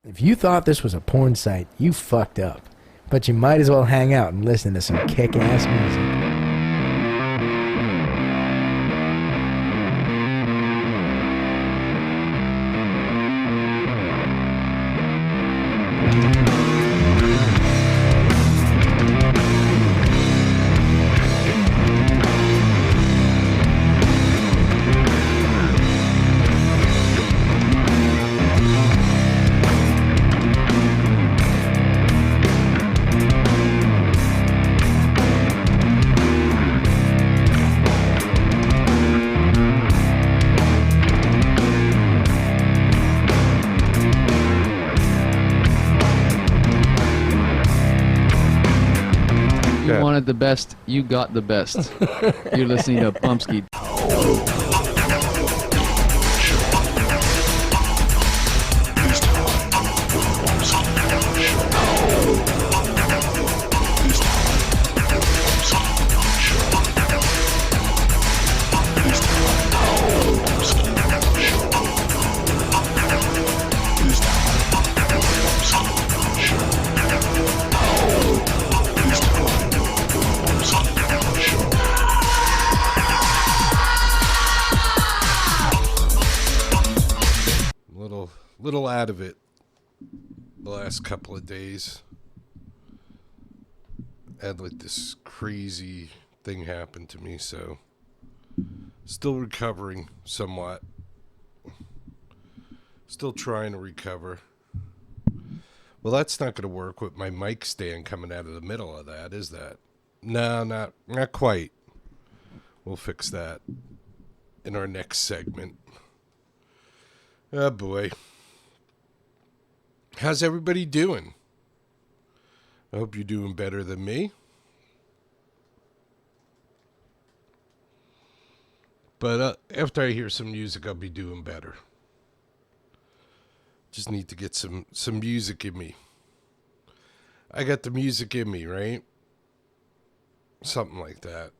If you thought this was a porn site, you fucked up. But you might as well hang out and listen to some kick-ass music. Wanted the best, you got the best. You're listening to Bumpskey. Little out of it the last couple of days. I had like this crazy thing happen to me, so still recovering somewhat. Still trying to recover. Well, that's not going to work with my mic stand coming out of the middle of that, is that? No, not quite. We'll fix that in our next segment. Oh boy. How's everybody doing? I hope you're doing better than me. But after I hear some music, I'll be doing better. Just need to get some music in me. I got the music in me, right? Something like that.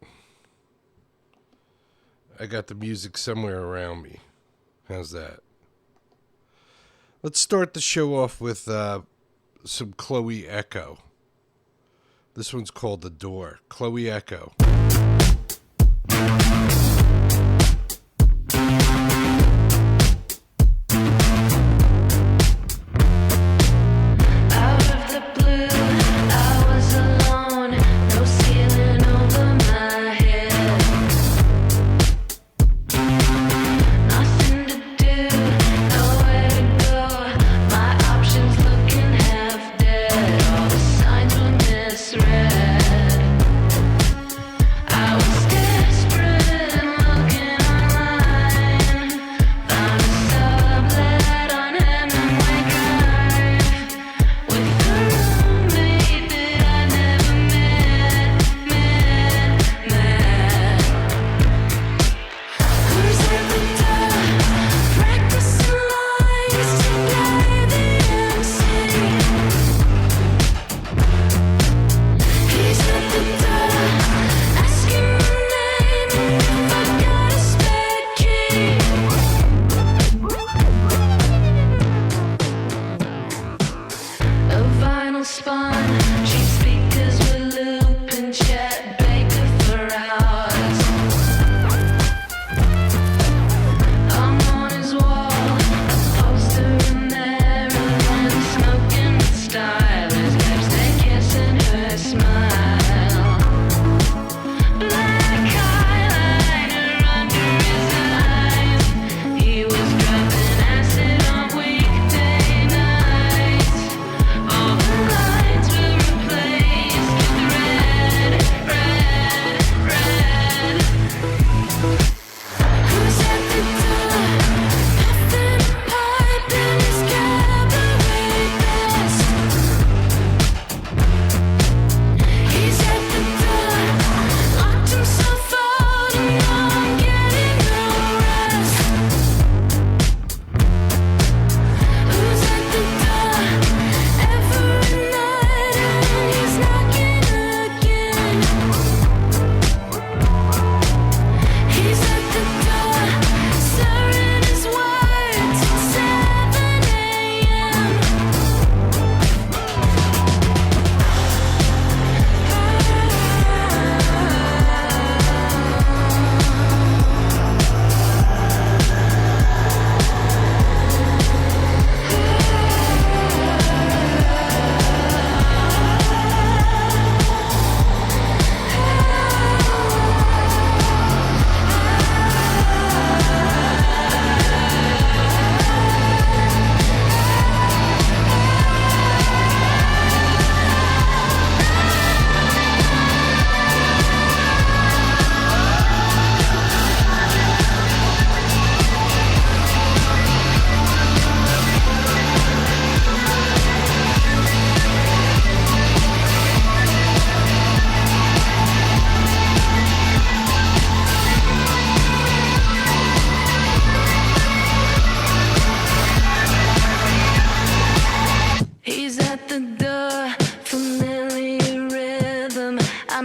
I got the music somewhere around me. How's that? Let's start the show off with some Chloe Echo. This one's called The Door. Chloe Echo.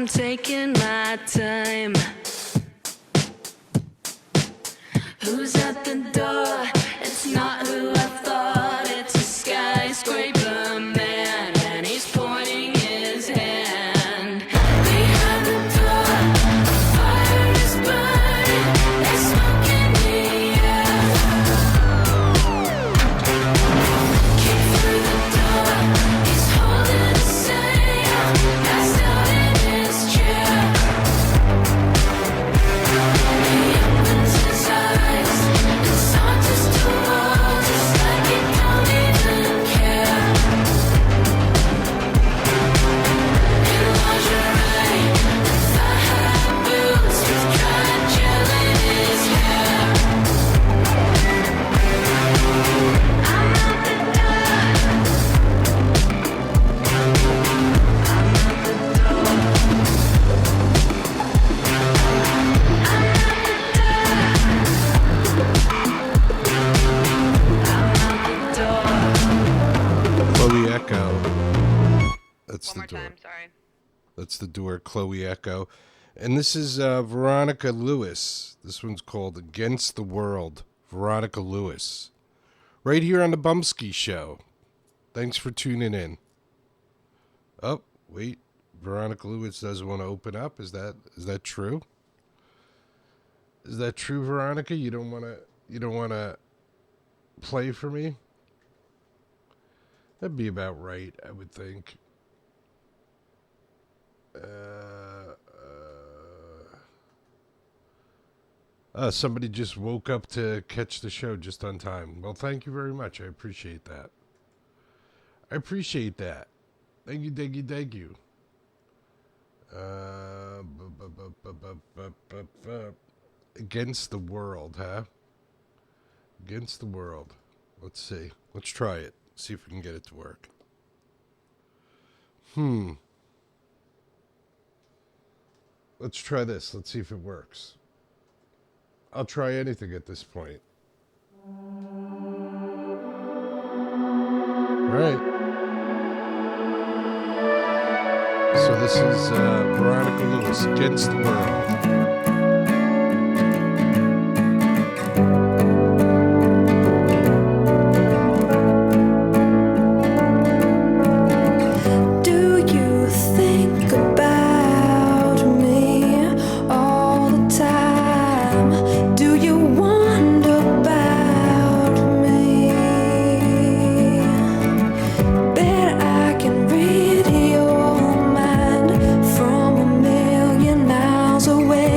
taking my time. Who's at the door? It's not who I thought. It's a skyscraper man, and he's pointing his hand. Behind the door, fire is burning. There's smoke in the air. Kick through the door, he's holding a sail, passed out in his chair. He opens his eyes and saunters towards us like he don't even care. In lingerie and thigh-high boots with dried gel in his hair. I'm out the door. Chloe Echo. That's One the more door. time, sorry. That's the door, Chloe Echo. And this is Veronica Lewis. This one's called Against the World. Veronica Lewis. Right here on the Bumpskey Show. Thanks for tuning in. Oh, wait. Veronica Lewis doesn't want to open up. Is that true? Is that true, Veronica? You don't want to play for me? That'd be about right, I would think. Somebody just woke up to catch the show just on time. Well, thank you very much. I appreciate that. Thank you, thank you, thank you. Against the world, huh? Against the world. Let's see. Let's try it. See if we can get it to work. Let's try this. Let's see if it works. I'll try anything at this point. All right. So this is Veronica Lewis, Against the World. Do you think about me all the time? Do you wonder about me? Bet I can read your mind from a million miles away.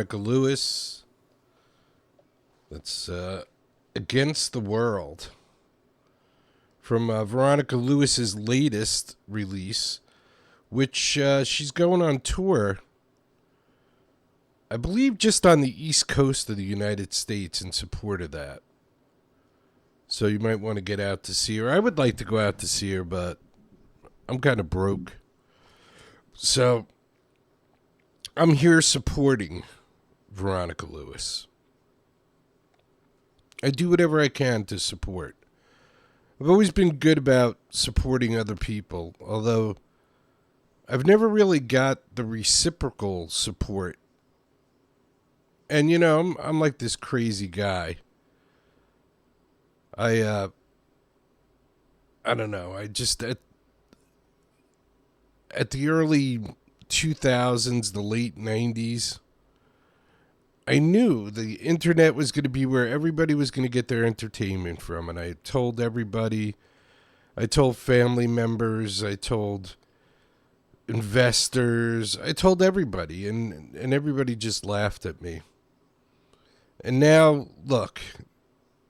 Veronica Lewis. That's Against the World. From Veronica Lewis's latest release, which she's going on tour, I believe just on the East Coast of the United States in support of that. So you might want to get out to see her. I would like to go out to see her, but I'm kind of broke. So I'm here supporting Veronica Lewis. I do whatever I can to support. I've always been good about supporting other people, although I've never really got the reciprocal support. And, you know, I'm like this crazy guy. I don't know. I just, at the early 2000s, the late 90s, I knew the internet was going to be where everybody was going to get their entertainment from. And I told everybody, I told family members, I told investors, I told everybody, and everybody just laughed at me. And now, look,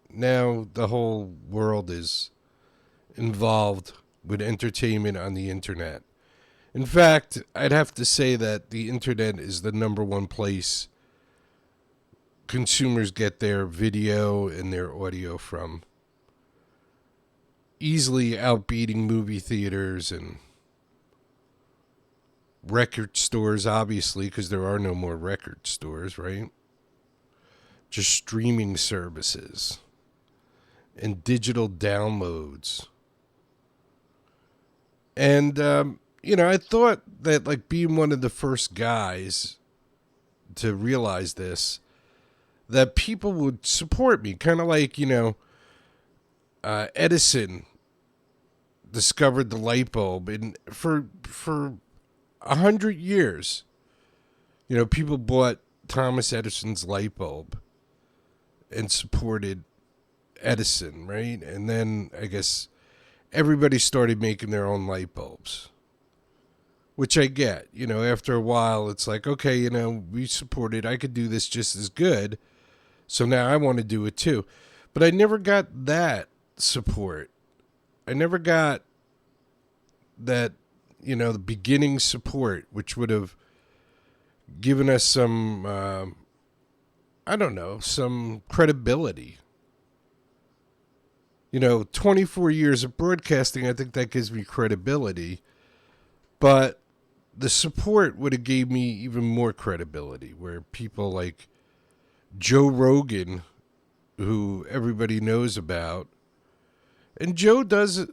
now the whole world is involved with entertainment on the internet. In fact, I'd have to say that the internet is the number one place consumers get their video and their audio from. Easily outbeating movie theaters and record stores, obviously, because there are no more record stores, right? Just streaming services and digital downloads. And, you know, I thought that, like, being one of the first guys to realize this, that people would support me, kind of like, you know, Edison discovered the light bulb, and for 100 years, you know, people bought Thomas Edison's light bulb and supported Edison, right? And then I guess everybody started making their own light bulbs, which I get. You know, after a while, it's like, okay, you know, we supported, I could do this just as good, so now I want to do it too. But I never got that support. I never got that, you know, the beginning support, which would have given us some, I don't know, some credibility. You know, 24 years of broadcasting, I think that gives me credibility. But the support would have gave me even more credibility, where people like Joe Rogan, who everybody knows about, and Joe does,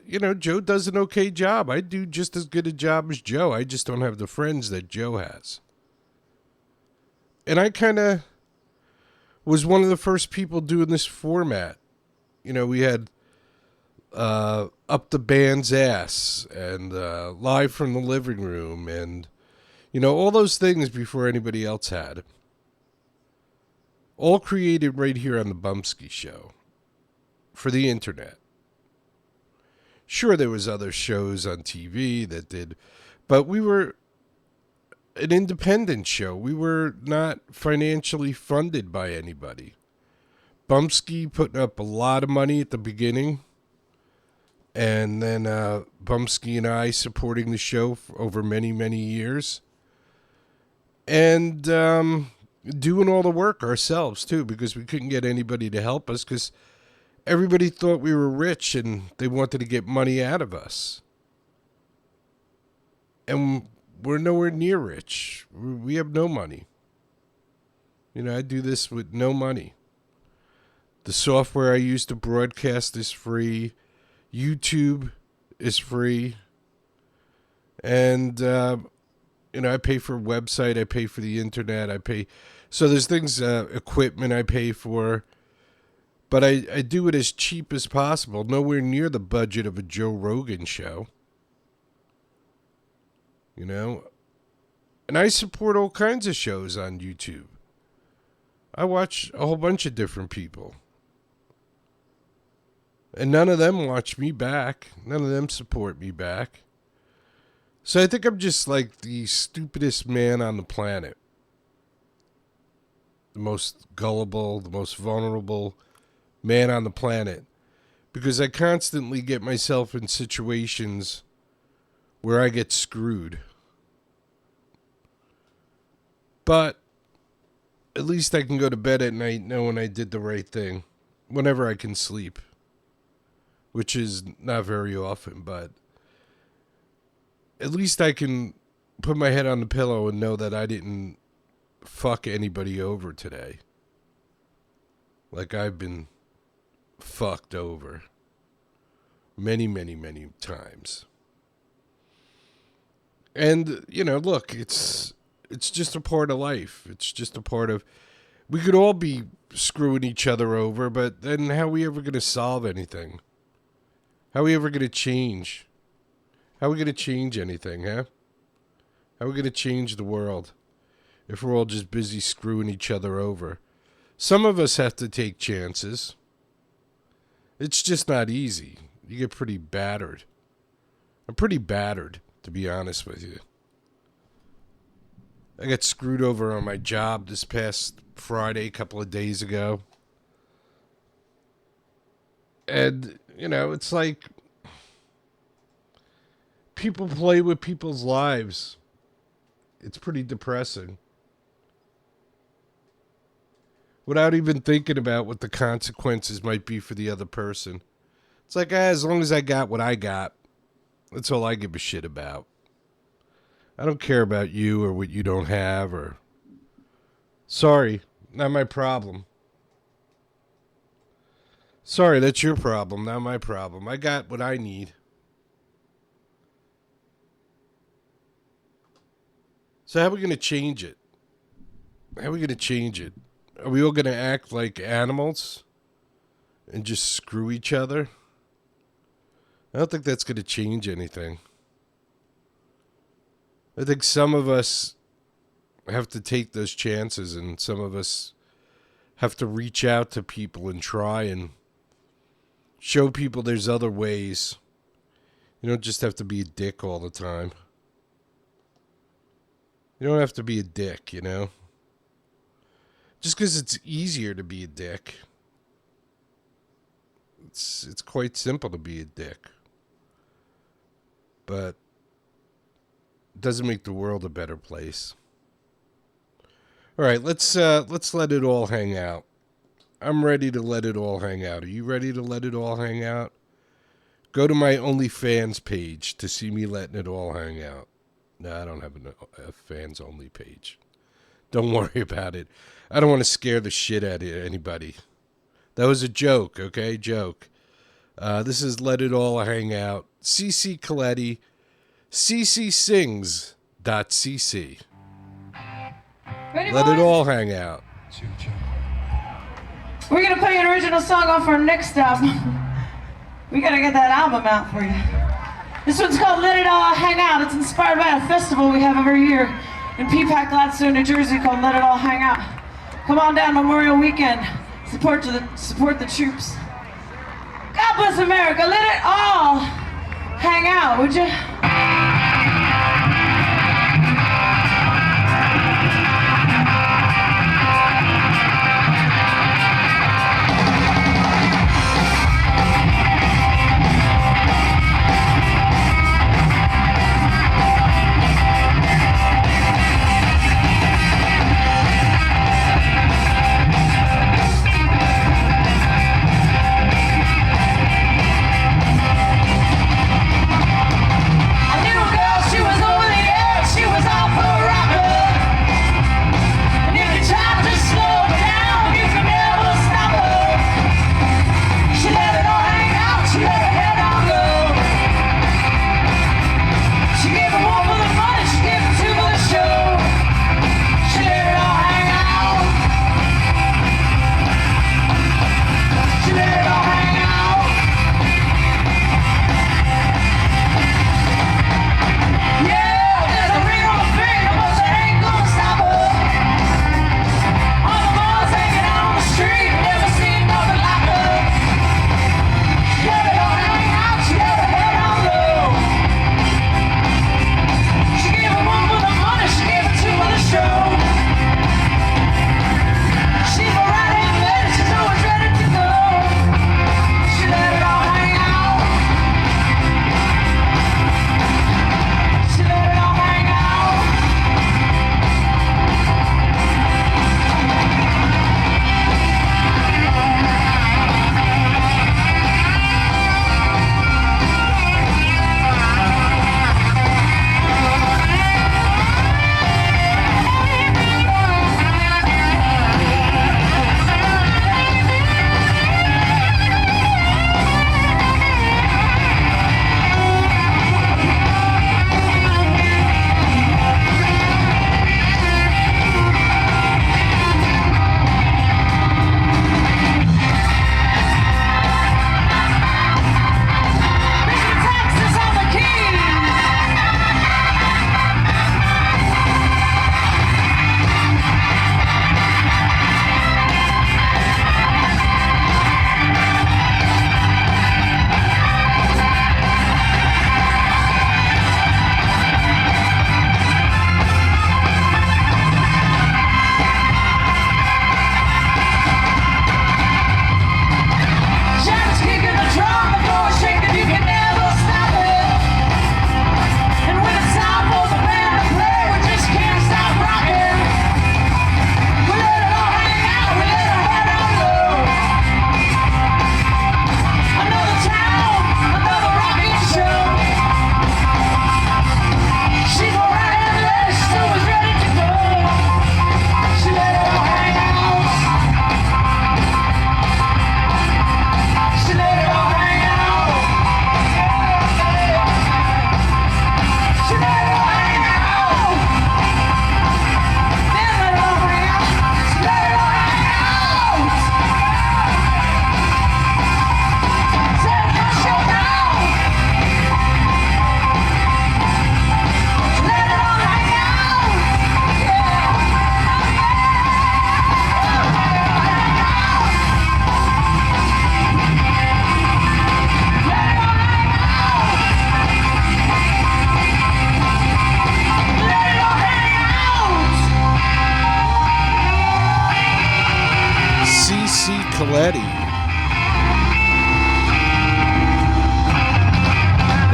you know, Joe does an okay job. I do just as good a job as Joe. I just don't have the friends that Joe has. And I kind of was one of the first people doing this format. You know, we had Up the Band's Ass and Live from the Living Room and, you know, all those things before anybody else had. All created right here on the Bumpskey Show for the internet. Sure, there was other shows on TV that did, but we were an independent show. We were not financially funded by anybody. Bumpskey putting up a lot of money at the beginning, and then Bumpskey and I supporting the show for over many, many years, and doing all the work ourselves too, because we couldn't get anybody to help us because everybody thought we were rich and they wanted to get money out of us. And we're nowhere near rich. We have no money. You know, I do this with no money. The software I use to broadcast is free. YouTube is free. And, you know, I pay for a website. I pay for the internet. I pay. So there's things, equipment I pay for. But I do it as cheap as possible. Nowhere near the budget of a Joe Rogan show. You know? And I support all kinds of shows on YouTube. I watch a whole bunch of different people. And none of them watch me back. None of them support me back. So I think I'm just like the stupidest man on the planet. the most gullible, the most vulnerable man on the planet, because I constantly get myself in situations where I get screwed. But at least I can go to bed at night knowing I did the right thing whenever I can sleep, which is not very often, but at least I can put my head on the pillow and know that I didn't fuck anybody over today. Like I've been fucked over many, many, many times. And, you know, look, it's just a part of life. It's just a part of... We could all be screwing each other over, but then how are we ever going to solve anything? How are we ever going to change? How are we going to change anything, huh? How are we going to change the world if we're all just busy screwing each other over? Some of us have to take chances. It's just not easy. You get pretty battered. I'm pretty battered, to be honest with you. I got screwed over on my job this past Friday, a couple of days ago. And, you know, it's like people play with people's lives. It's pretty depressing. Without even thinking about what the consequences might be for the other person. It's like, as long as I got what I got, that's all I give a shit about. I don't care about you or what you don't have or... Sorry, not my problem. Sorry, that's your problem, not my problem. I got what I need. So how are we going to change it? How are we going to change it? Are we all going to act like animals and just screw each other? I don't think that's going to change anything. I think some of us have to take those chances, and some of us have to reach out to people and try and show people there's other ways. You don't just have to be a dick all the time. You don't have to be a dick, you know? Just because it's easier to be a dick. It's quite simple to be a dick. But it doesn't make the world a better place. All right, let's let it all hang out. I'm ready to let it all hang out. Are you ready to let it all hang out? Go to my OnlyFans page to see me letting it all hang out. No, I don't have a fans only page. Don't worry about it. I don't want to scare the shit out of anybody. That was a joke, okay? Joke. This is Let It All Hang Out. CC Coletti. ccsings.cc. Let it all hang out. We're gonna play an original song off our next album. We gotta get that album out for you. This one's called Let It All Hang Out. It's inspired by a festival we have every year in Peapack, Gladstone, New Jersey called Let It All Hang Out. Come on down Memorial Weekend. Support the troops. God bless America. Let it all hang out, would you?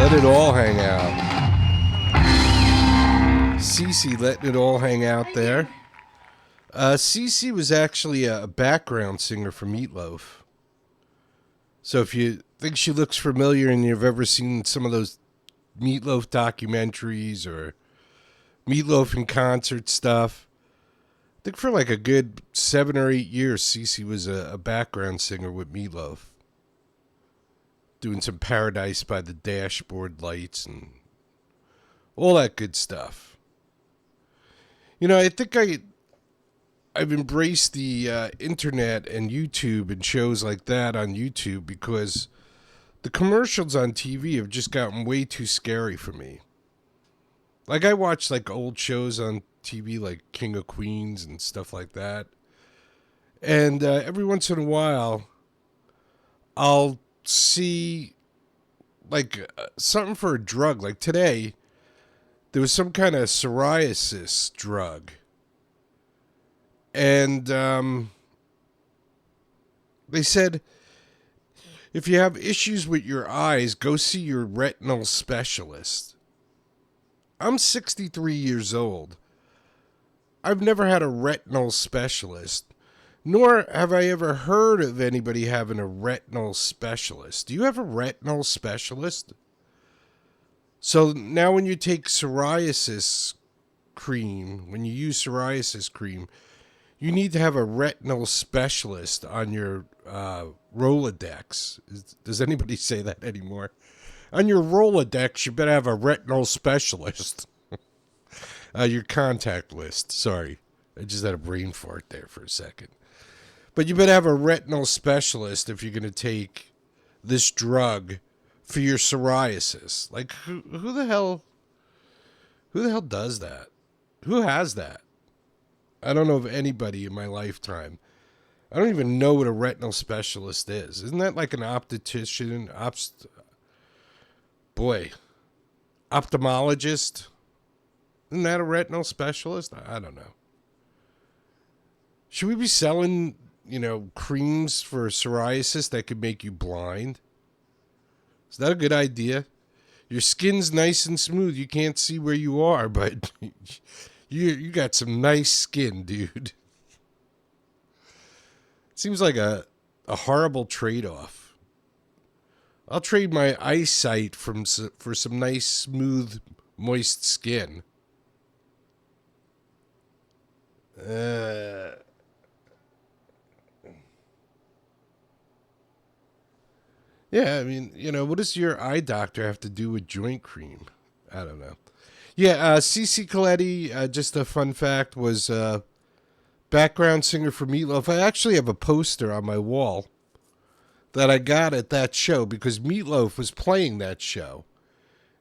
Let it all hang out. Cece letting it all hang out there. Cece was actually a background singer for Meatloaf. So if you think she looks familiar and you've ever seen some of those Meatloaf documentaries or Meatloaf in concert stuff, I think for like a good 7 or 8 years, Cece was a background singer with Meatloaf. Doing some Paradise by the Dashboard Lights and all that good stuff. You know, I think I've embraced the internet and YouTube and shows like that on YouTube because the commercials on TV have just gotten way too scary for me. Like I watch like old shows on TV like King of Queens and stuff like that. And every once in a while, I'll see like something for a drug. Like today, there was some kind of psoriasis drug. And they said, if you have issues with your eyes, go see your retinal specialist. I'm 63 years old. I've never had a retinal specialist, nor have I ever heard of anybody having a retinal specialist. Do you have a retinal specialist? So now when you take psoriasis cream, when you use psoriasis cream, you need to have a retinal specialist on your Rolodex. Does anybody say that anymore? On your Rolodex, you better have a retinal specialist. Your contact list. Sorry. I just had a brain fart there for a second. But you better have a retinal specialist if you're going to take this drug for your psoriasis. Like, who the hell does that? Who has that? I don't know of anybody in my lifetime. I don't even know what a retinal specialist is. Isn't that like an optician? Ophthalmologist? Isn't that a retinal specialist? I don't know. Should we be selling, creams for psoriasis that could make you blind? Is that a good idea? Your skin's nice and smooth. You can't see where you are, but you got some nice skin, dude. Seems like a horrible trade-off. I'll trade my eyesight for some nice, smooth, moist skin. Yeah, I mean, what does your eye doctor have to do with joint cream? I don't know. Yeah, Cece Coletti, just a fun fact, was background singer for Meatloaf. I actually have a poster on my wall that I got at that show because Meatloaf was playing that show.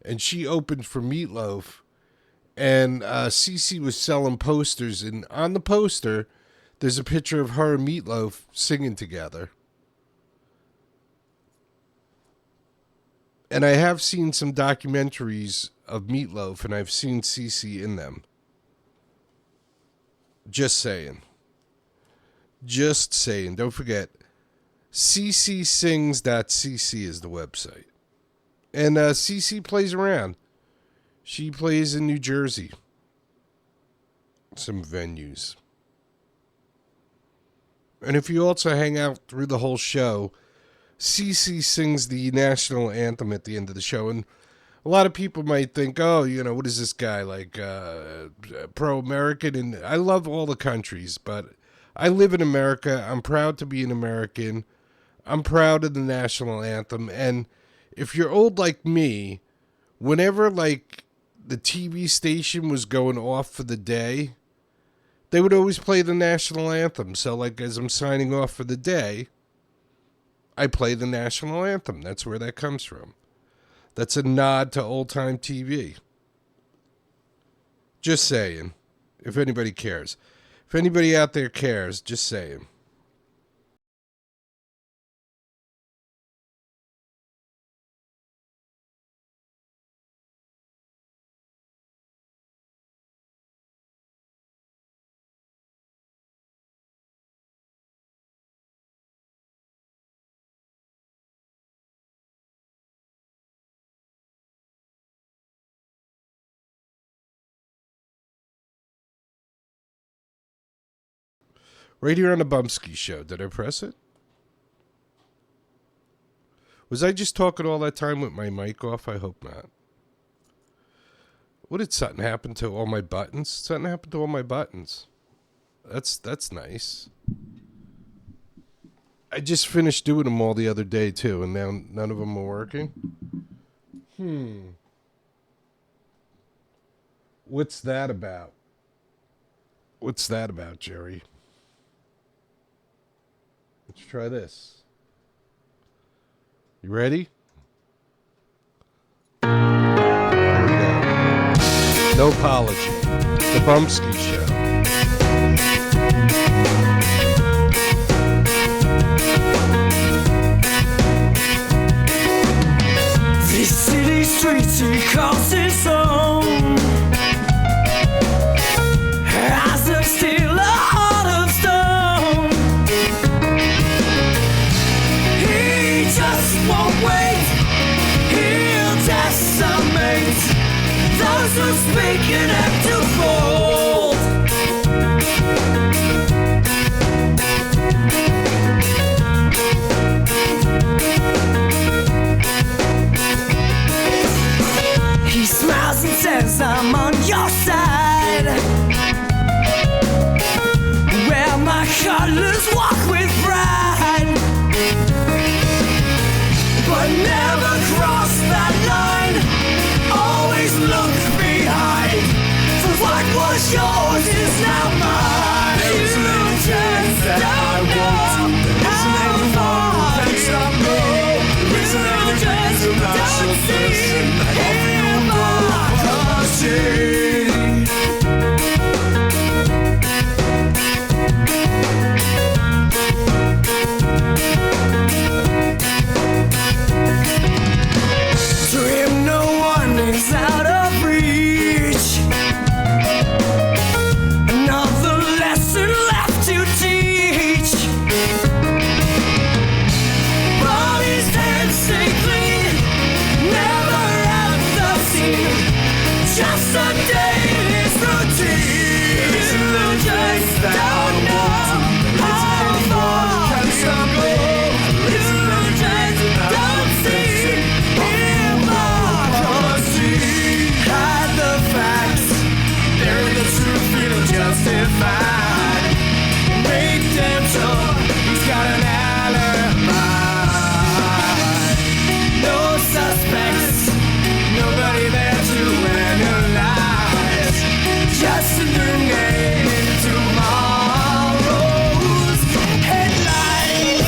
And she opened for Meatloaf. And Cece was selling posters. And on the poster, there's a picture of her and Meatloaf singing together. And I have seen some documentaries of Meatloaf, and I've seen Cece in them. Just saying. Just saying. Don't forget, ccsings.cc is the website. And Cece plays around. She plays in New Jersey. Some venues. And if you also hang out through the whole show, Cece sings the national anthem at the end of the show. And a lot of people might think, oh, what is this guy, like pro-American? And I love all the countries, but I live in America. I'm proud to be an American. I'm proud of the national anthem. And if you're old like me, whenever, like, the TV station was going off for the day, they would always play the national anthem. So, like, as I'm signing off for the day, I play the national anthem. That's where that comes from. That's a nod to old-time TV. Just saying. If anybody cares. If anybody out there cares, just saying. Right here on the Bumpskey show. Did I press it? Was I just talking all that time with my mic off? I hope not. What did something happen to all my buttons? Something happened to all my buttons. That's nice. I just finished doing them all the other day too, and now none of them are working. What's that about? What's that about, Jerry? Let's try this. You ready? Here we go. No apology. The Bumpskey Show. This city streets he calls his own. Eyes of steel, a heart of stone. He just won't wait. He'll decimate those who speak and act too bold. He smiles and says, I'm on your side. Where my colors walk with pride. But never cross that line. Always look behind. For what was yours is now mine. There's no chance that I won't. There isn't anyone who can stop me. There isn't any reason I should listen. To him no one is out of reach. Another lesson left to teach. But his hands stay clean. Never at the scene. Just a day in his routine. You just don't know how far can some go. You just don't see hypocrisy. Hide the facts, bury the truth, feel justified. Make them sure he's got an alibi. No suspects, nobody there to analyze. Just a new name in tomorrow's headlines.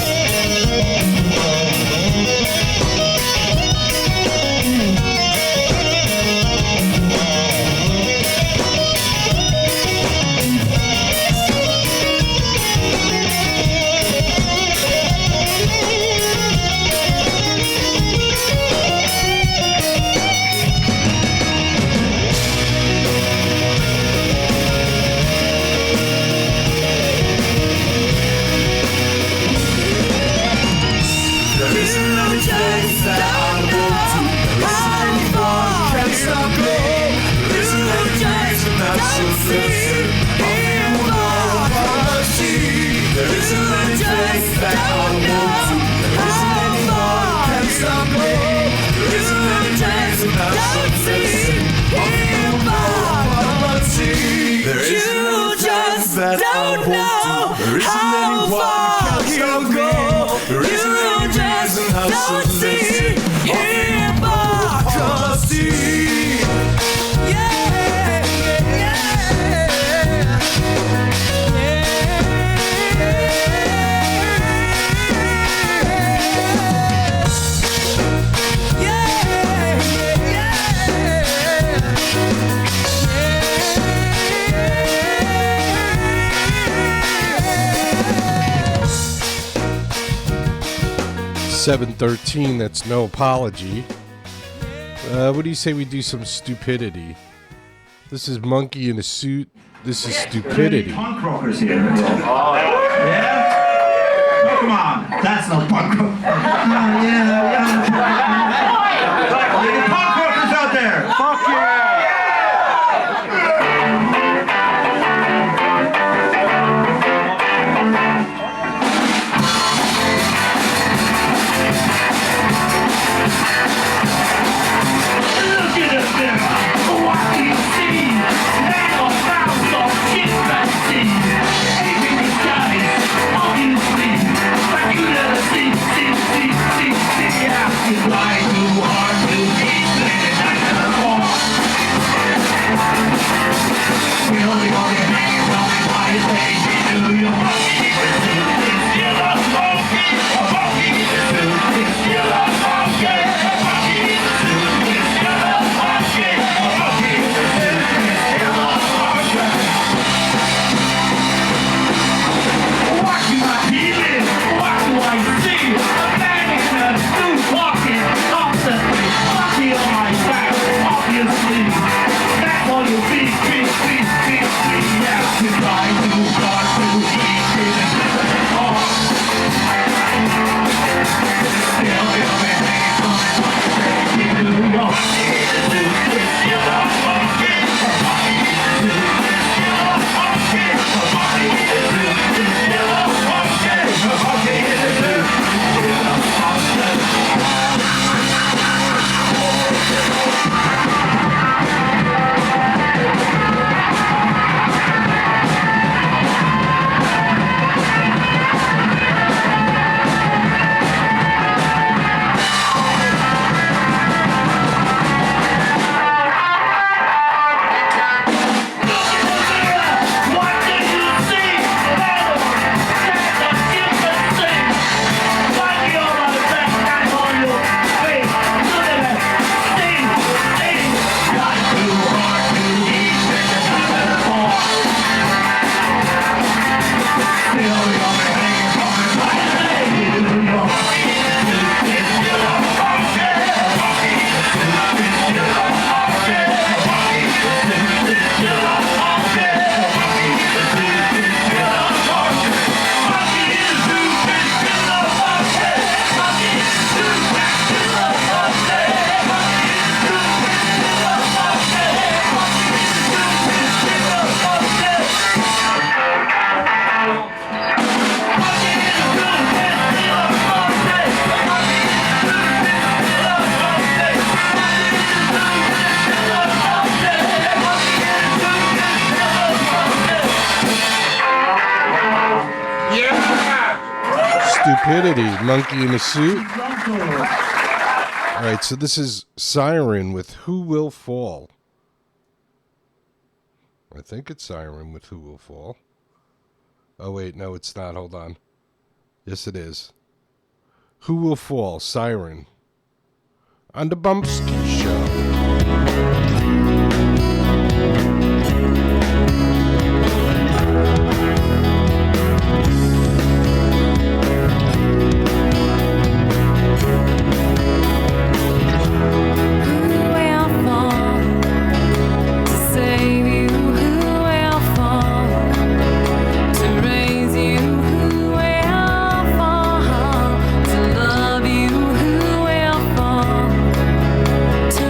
7:13, that's no apology. What do you say we do some stupidity? This is Monkey in a Suit. This is stupidity. Punk rockers here. Yeah? Oh, come on. That's not punk rock. Yeah. Punk rockers out there. Fuck yeah. Stupidity, monkey in a suit. All right, so this is Siren with Who Will Fall. I think it's Siren with Who Will Fall. Oh, wait, no, it's not. Hold on. Yes, it is. Who Will Fall, Siren. On the Bumpskey Show. To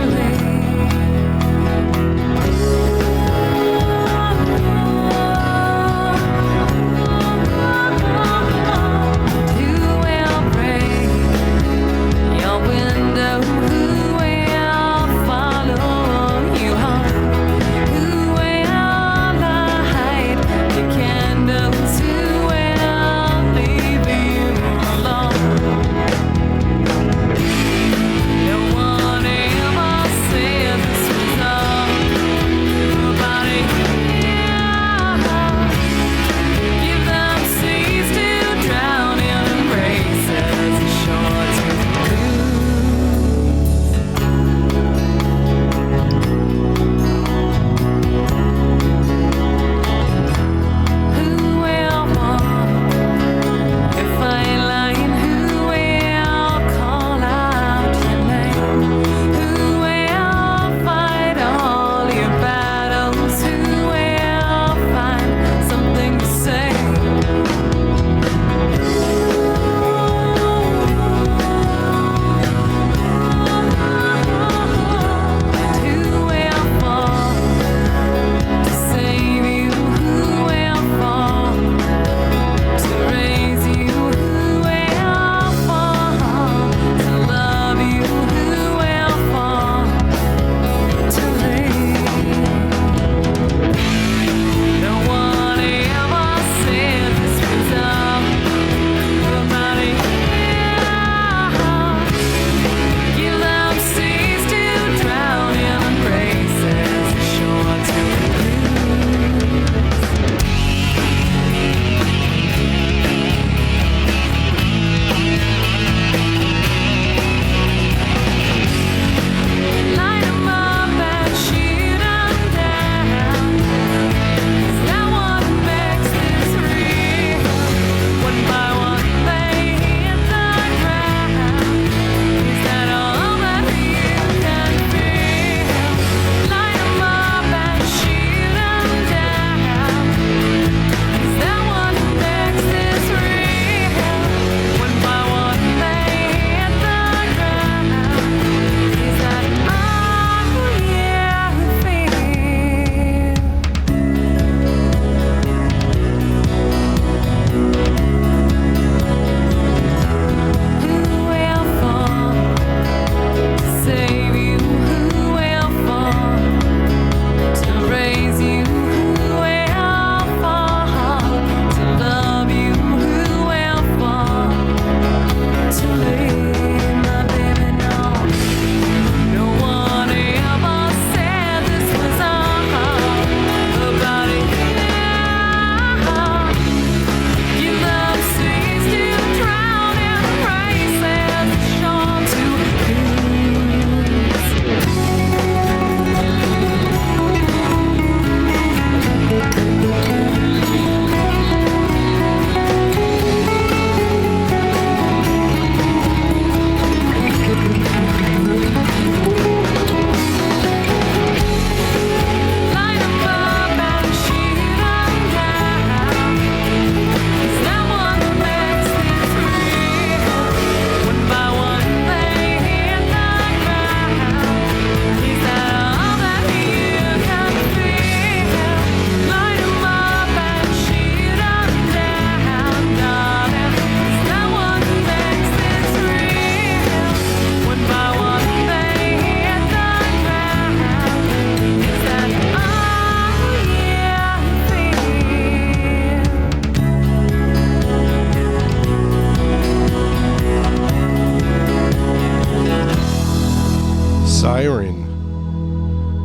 Siren.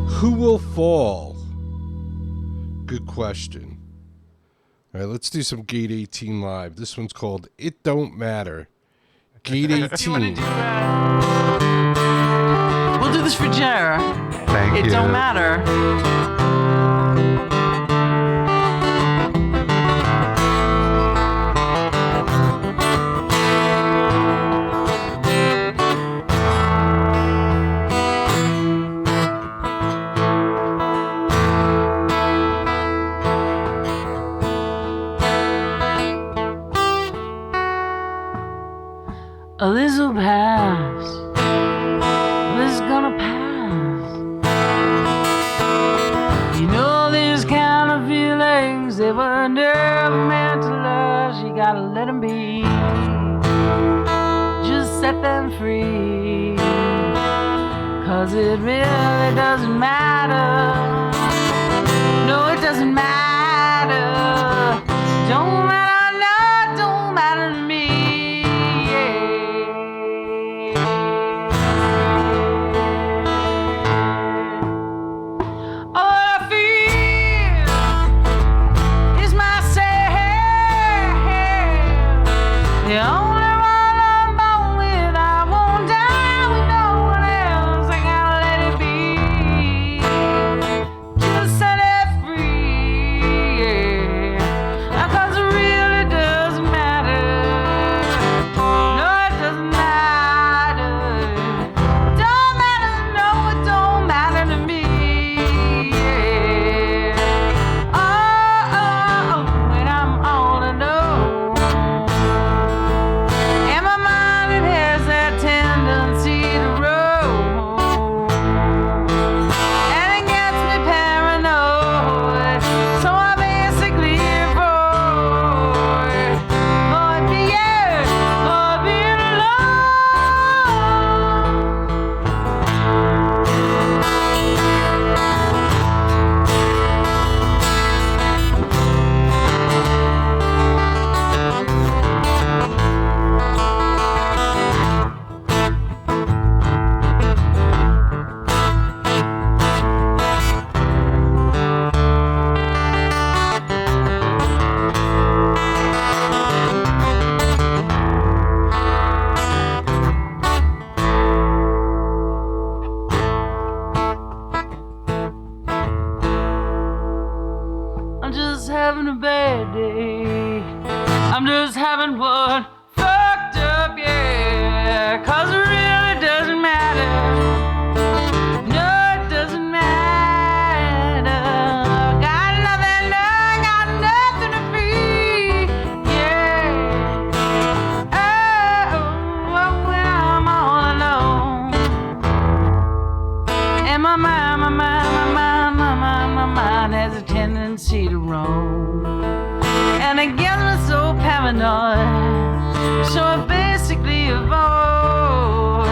Who will fall? Good question. All right, let's do some Gate 18 live. This one's called It Don't Matter. Gate 18. We'll do this for Jer. Thank you. It don't matter. This will pass. This is gonna pass. You know these kind of feelings, they were never meant to last. You gotta let them be. Just set them free. 'Cause it really doesn't matter. No, it doesn't matter. Don't matter, no, it don't matter to me. The only one I'm born with, I won't die with no one else. I gotta let it be. Just set it free, yeah. 'Cause it really doesn't matter. No, it doesn't matter. Don't matter, no, it don't matter to me, yeah. Oh, when I'm all alone. And my mind, it has that tendency to roll. And it gets me paranoid. So I basically avoid being I'm just having a bad day. I'm just having one fucked up, yeah. 'Cause it really doesn't matter. No, it doesn't matter. Got nothing, no, I got nothing to feed, yeah. Oh, when I'm all alone. And my mind has a tendency to roam. And it gets me so paranoid. So I basically avoid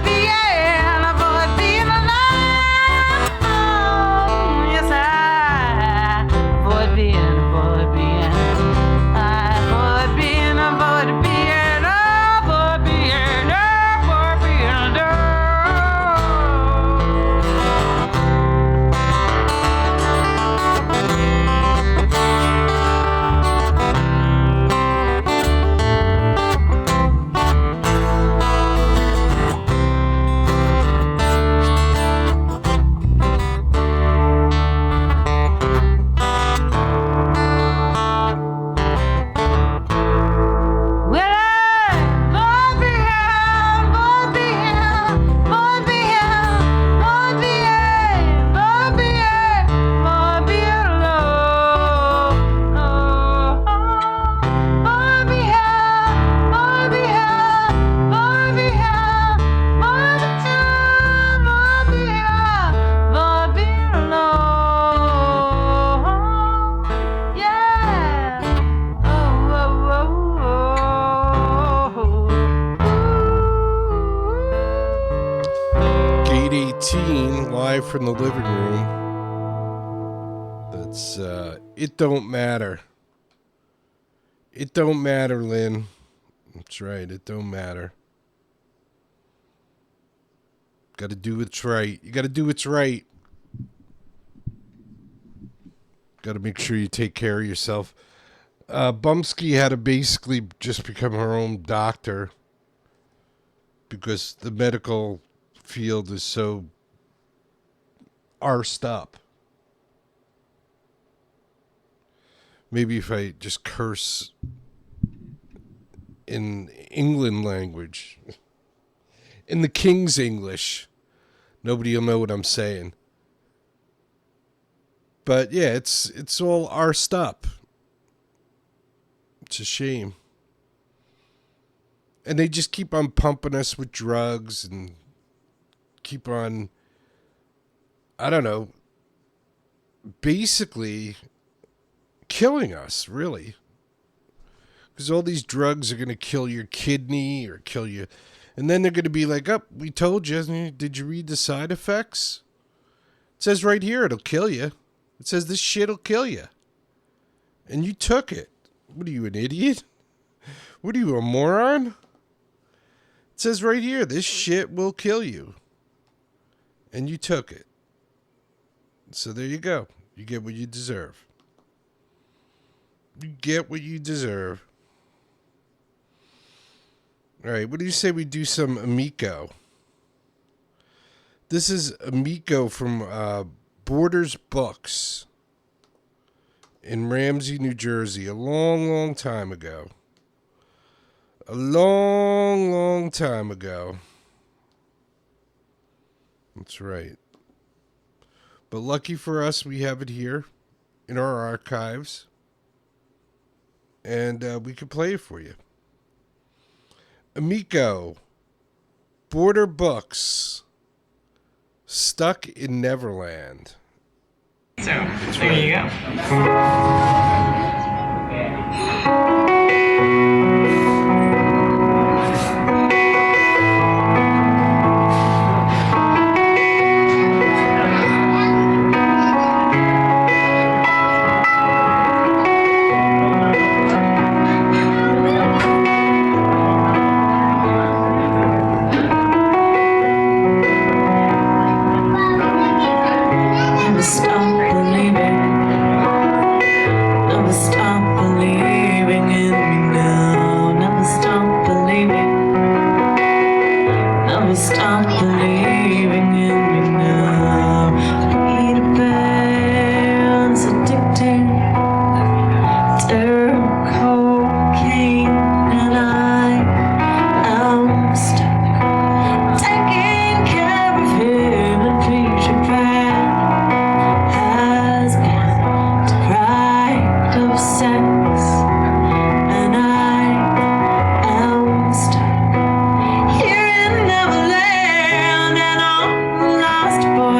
being alone. Yes, I avoid being. I avoid being alone. Live from the living room. That's It Don't Matter. It don't matter, Lynn. That's right, it don't matter. Got to do what's right. You got to do what's right. Got to make sure you take care of yourself. Bumpskey had to basically just become her own doctor because the medical field is so arsed up. Maybe if I just curse in England language, in the King's English, nobody will know what I'm saying. But yeah, it's all arsed up. It's a shame. And they just keep on pumping us with drugs and keep on, I don't know, basically killing us, really. Because all these drugs are going to kill your kidney or kill you. And then they're going to be like, oh, we told you. Did you read the side effects? It says right here it'll kill you. It says this shit'll kill you. And you took it. What are you, an idiot? What are you, a moron? It says right here, this shit will kill you. And you took it. So there you go. You get what you deserve. You get what you deserve. All right, what do you say we do some Amico? This is Amico from Borders Books in Ramsey, New Jersey, a long, long time ago. A long, long time ago. That's right. But lucky for us, we have it here in our archives. And we can play it for you. Amico, Border Books, Stuck in Neverland. So, there you go. Here in Neverland, and I'm lost for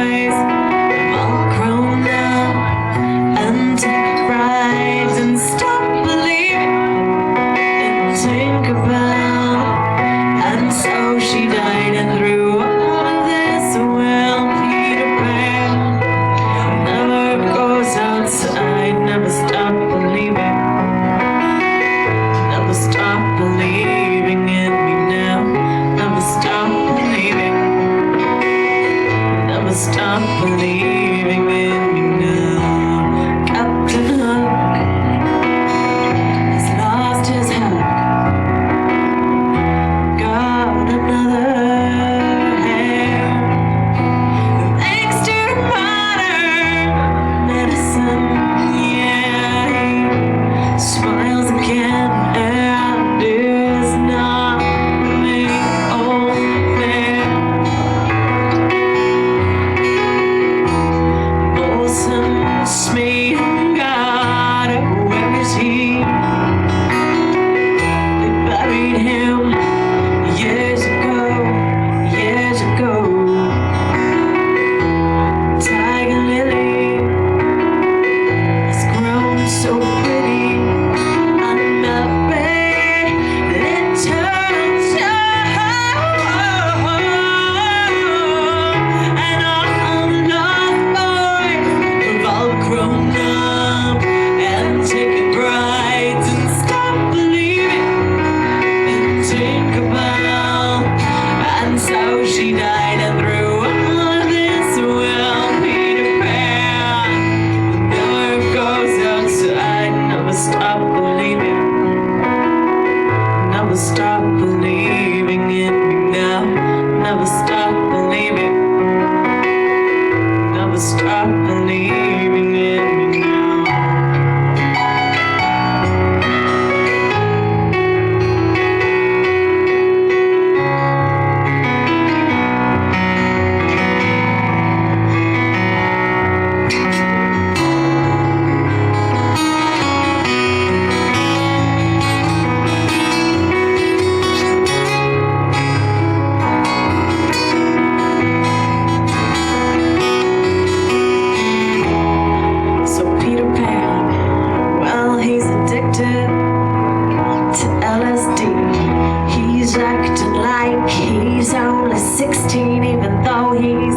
he's only 16, even though he's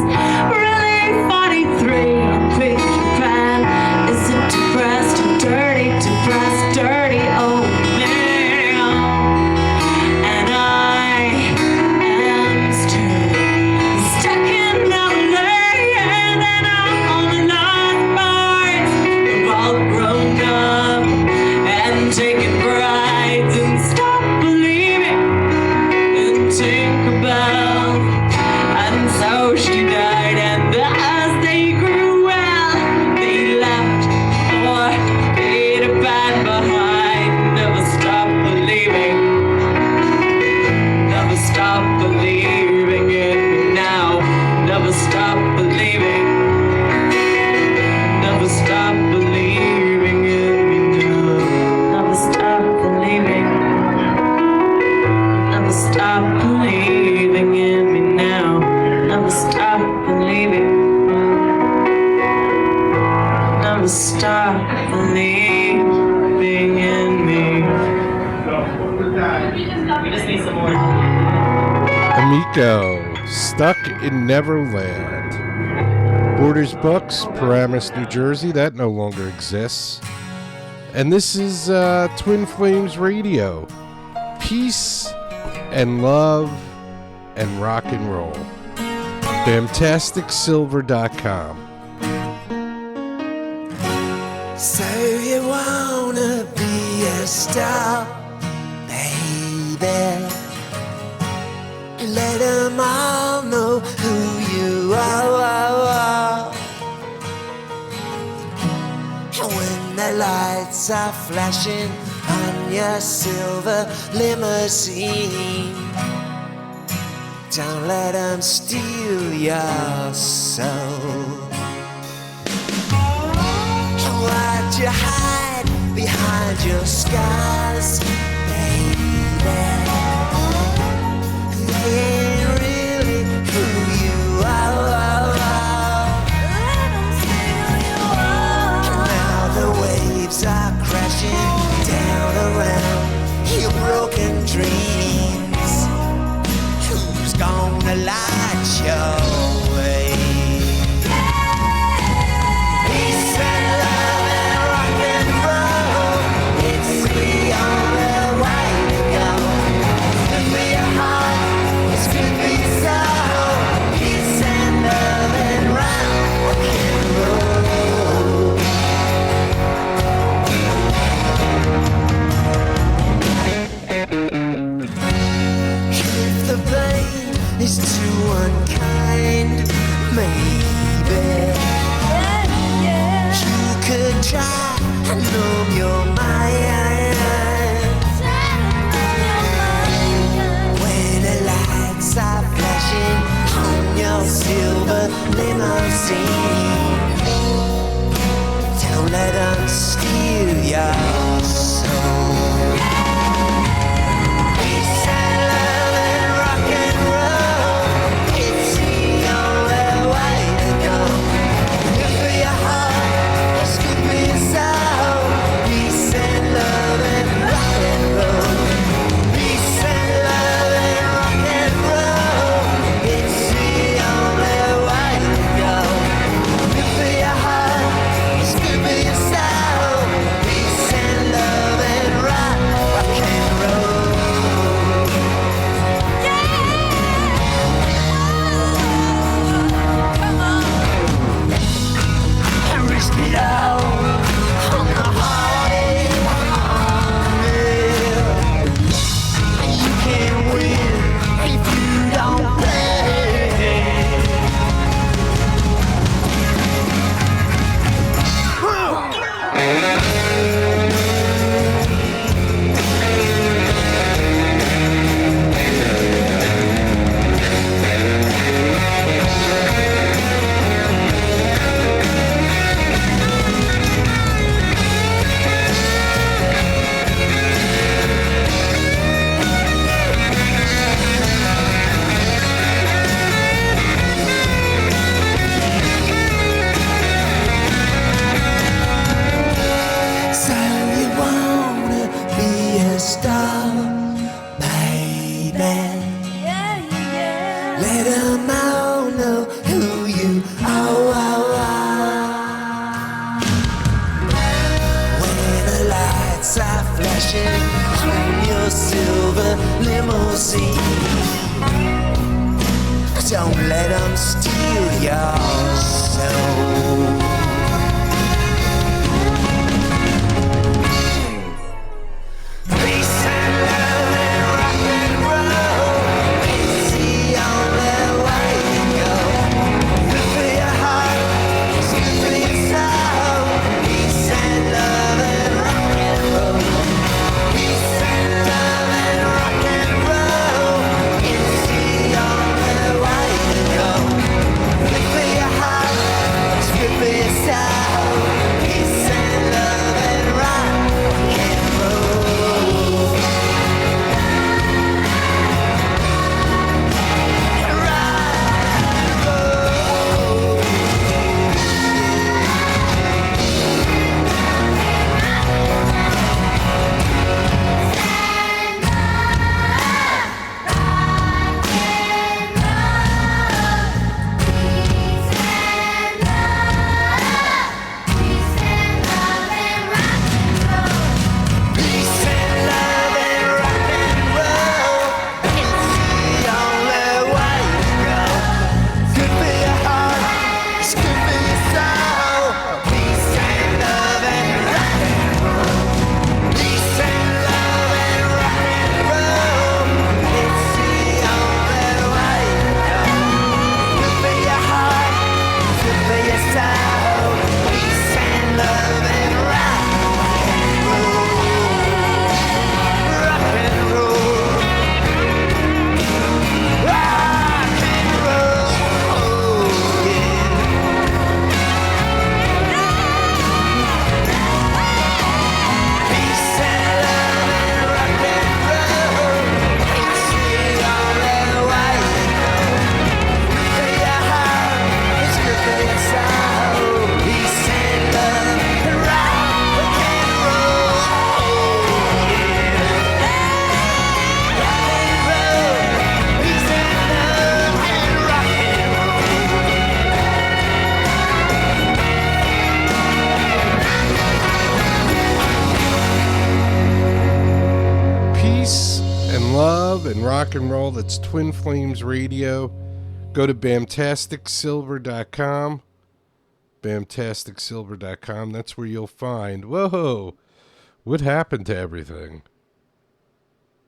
really 43. Picture pan is a depressed, dirty old man. And I am still stuck in Neverland, and I'm on the night boys. We're all grown up and taking brides and stop believing and think about. And so she died, and as they grew well, they left or paid a band behind. Never stop believing. Never stop believing in me now. Never stop believing. Never stop believing in me now. Never stop believing. Never stop believing in me now. Never stop believing. Never stop believing in me. We just need some more. Amico, Stuck in Neverland. Borders Books, Paramus, New Jersey. That no longer exists. And this is Twin Flames Radio. Peace and love and rock and roll. FantasticSilver.com. So you wanna be a star, baby? Let them all know who you are. And when the lights are flashing on your silver limousine, don't let them steal your soul. Why'd you hide behind your scars, baby? They ain't really who you are. Now the waves are crashing down around your broken dreams. Who's gonna light your way? Peace and love and rock and roll, it's the only way to go. Good for your heart, it's good for your soul. Peace and love and rock and roll. If the pain is too unkind, maybe you could try and numb your mind. When the lights are flashing on your silver limousine, don't let them steal your soul. Peace and love and rock and roll, it's the only way to go. Good for your heart, it's good for your soul. Peace and love and rock and roll. Peace and love and rock and roll, it's the only way to go. Good for your heart, it's good for your soul. Peace and Let them all know who you are. When the lights are flashing from your silver limousine, don't let them steal your soul. Peace and love and rock and roll, it's the only way to go. Good for your heart, it's good for your soul. Peace and love and rock and roll. Peace and love and rock and roll, it's the only way to go. Good for your heart, it's good for your soul. Peace and love and rock and roll. Peace and love and rock and roll, it's the only way to go. Good for your heart, it's good for your soul. Peace and love and rock and roll. Peace and love and rock and roll, it's the only way to go. Good for your heart, it's good for your soul. Peace and love and rock and roll. Rock and roll. Rock and roll. Yeah. Peace and love and rock and roll, it's the only way to go. Good for your heart, it's good for your soul. Peace and love and rock and roll. Yeah. Rock and roll. Peace and love and rock and roll. Peace and love and rock and roll. That's Twin Flames Radio. Go to bamtasticsilver.com. Bamtasticsilver.com. That's where you'll find. Whoa. What happened to everything?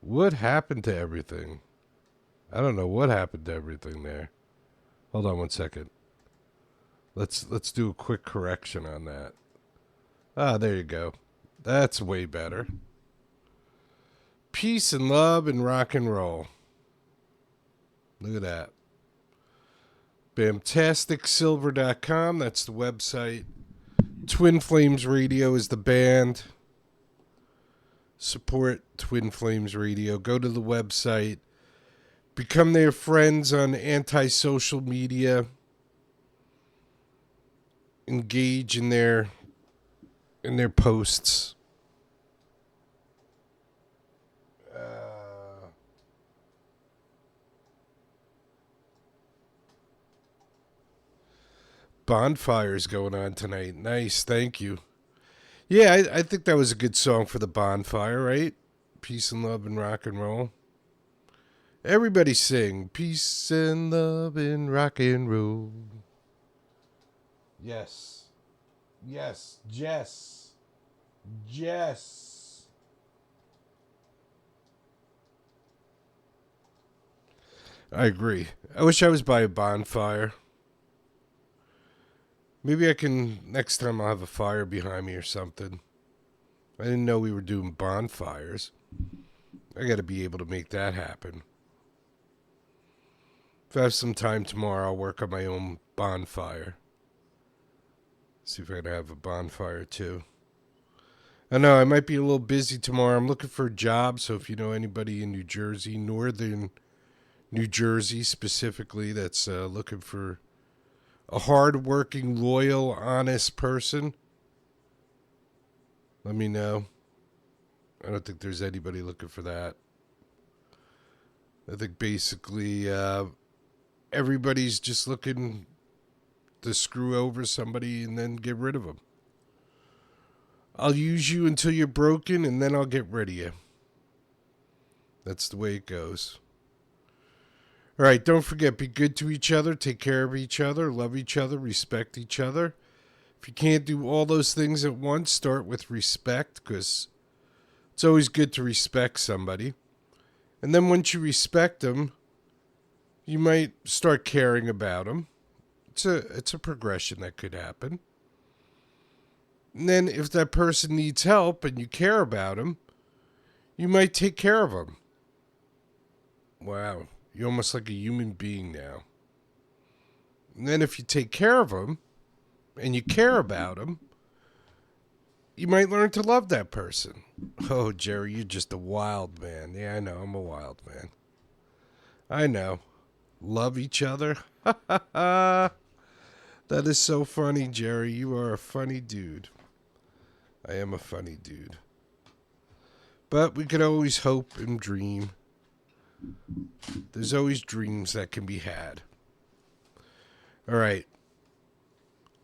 What happened to everything? I don't know what happened to everything there. Hold on one second. Let's do a quick correction on that. Ah, there you go. That's way better. Peace and love and rock and roll. Look at that. Bamtasticsilver.com. That's the website. Twin Flames Radio is the band. Support Twin Flames Radio. Go to the website. Become their friends on anti-social media. Engage in their posts. Bonfires going on tonight. Nice, thank you. Yeah, I think that was a good song for the bonfire, right? Peace and love and rock and roll. Everybody sing peace and love and rock and roll. Yes. Yes, Jess. Jess. I agree. I wish I was by a bonfire. Maybe I can, next time I'll have a fire behind me or something. I didn't know we were doing bonfires. I got to be able to make that happen. If I have some time tomorrow, I'll work on my own bonfire. See if I can have a bonfire too. I know I might be a little busy tomorrow. I'm looking for a job, so if you know anybody in New Jersey, northern New Jersey specifically, that's looking for a hard-working, loyal, honest person, let me know. I don't think there's anybody looking for that. I think basically everybody's just looking to screw over somebody and then get rid of them. I'll use you until you're broken, and then I'll get rid of you. That's the way it goes. All right, don't forget, be good to each other, take care of each other, love each other, respect each other. If you can't do all those things at once, start with respect, because it's always good to respect somebody. And then once you respect them, you might start caring about them. It's a progression that could happen. And then if that person needs help and you care about them, you might take care of them. Wow, you're almost like a human being now. And then if you take care of them and you care about them, you might learn to love that person. Oh, Jerry, you're just a wild man. Yeah, I know, I'm a wild man. I know. Love each other? That is so funny, Jerry. You are a funny dude. I am a funny dude. But we could always hope and dream. There's always dreams that can be had. All right.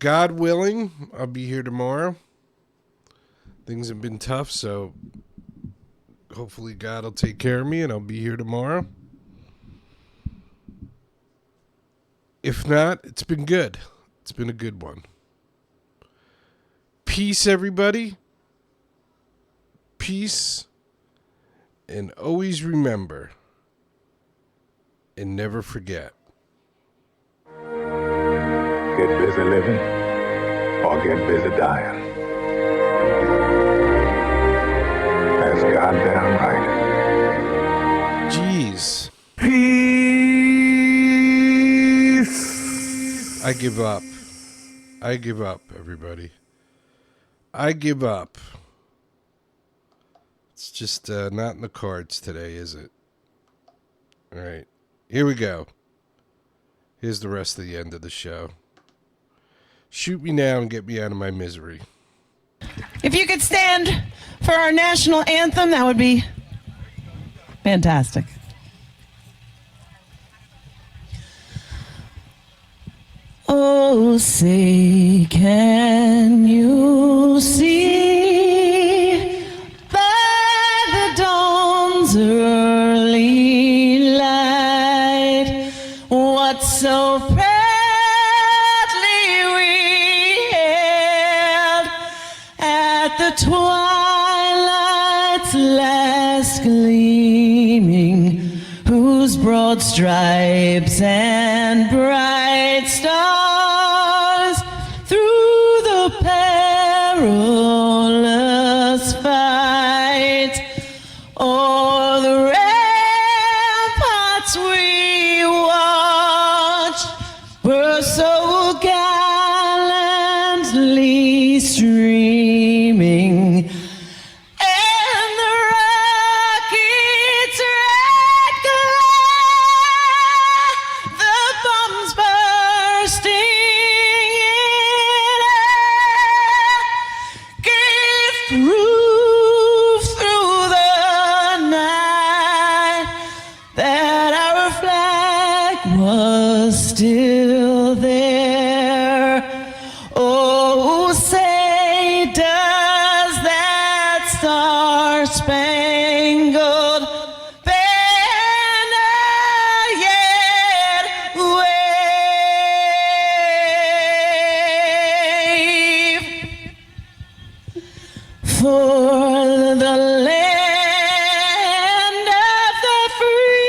God willing, I'll be here tomorrow. Things have been tough, so hopefully God will take care of me and I'll be here tomorrow. If not, it's been good. It's been a good one. Peace, everybody. Peace. And always remember and never forget. Get busy living or get busy dying. That's goddamn right. Jeez. Peace. I give up. I give up, everybody. I give up. It's just not in the cards today, is it? All right. Here we go. Here's the rest of the end of the show. Shoot me now and get me out of my misery. If you could stand for our national anthem, that would be fantastic. Oh, say, can you see by the dawn's early light what so proudly we hailed at the twilight's last gleaming, whose broad stripes and bright stars through the perilous fight o'er the ramparts we watched were so gallantly streaming. And the rocket's red glare, the bombs bursting in air, gave proof through the night that our flag was still there. Oh, say, does that star-spangled banner yet wave for the land of the free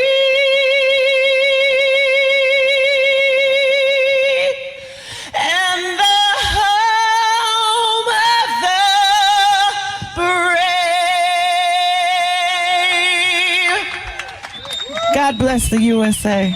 and the home of the brave? God bless the USA.